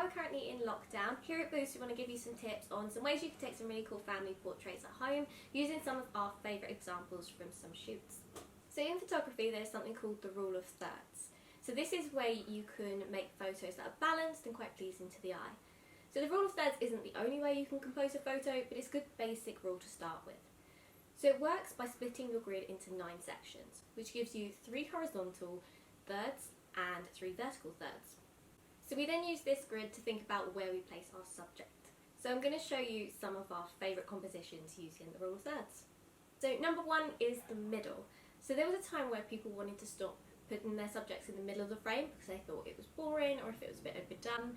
we're currently in lockdown, here at Boost we want to give you some tips on some ways you can take some really cool family portraits at home using some of our favourite examples from some shoots. So in photography there's something called the rule of thirds. So this is where you can make photos that are balanced and quite pleasing to the eye. So the rule of thirds isn't the only way you can compose a photo, but it's a good basic rule to start with. So it works by splitting your grid into 9 sections, which gives you 3 horizontal thirds and 3 vertical thirds. So we then use this grid to think about where we place our subject. So I'm going to show you some of our favourite compositions using the rule of thirds. So number 1 is the middle. So there was a time where people wanted to stop putting their subjects in the middle of the frame because they thought it was boring or if it was a bit overdone.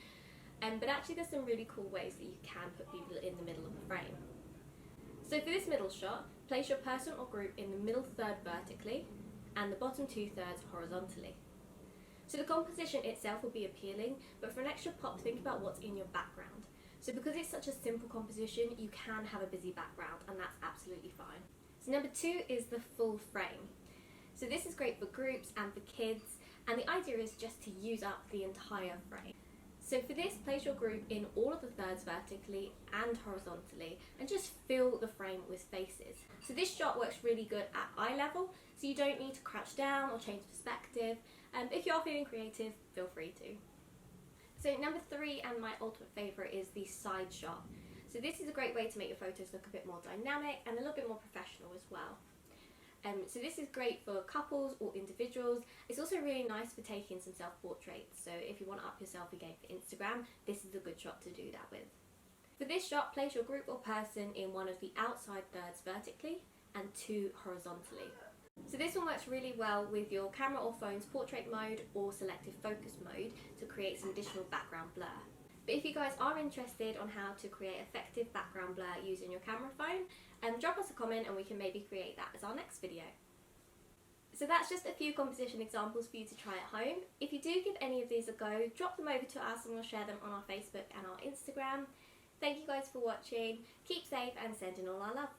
But actually there's some really cool ways that you can put people in the middle of the frame. So for this middle shot, place your person or group in the middle third vertically and the bottom 2 thirds horizontally. So the composition itself will be appealing, but for an extra pop, think about what's in your background. So because it's such a simple composition, you can have a busy background, and that's absolutely fine. So number 2 is the full frame. So this is great for groups and for kids, and the idea is just to use up the entire frame. So for this, place your group in all of the thirds vertically and horizontally and just fill the frame with faces. So this shot works really good at eye level, so you don't need to crouch down or change perspective. If you are feeling creative, feel free to. So number 3 and my ultimate favourite is the side shot. So this is a great way to make your photos look a bit more dynamic and a little bit more professional as well. So this is great for couples or individuals. It's also really nice for taking some self-portraits. So if you want to up your selfie game for Instagram, this is a good shot to do that with. For this shot, place your group or person in one of the outside thirds vertically and 2 horizontally. So this one works really well with your camera or phone's portrait mode or selective focus mode to create some additional background blur. But if you guys are interested on how to create effective background blur using your camera phone, drop us a comment and we can maybe create that as our next video. So that's just a few composition examples for you to try at home. If you do give any of these a go, drop them over to us and we'll share them on our Facebook and our Instagram. Thank you guys for watching, keep safe and sending all our love.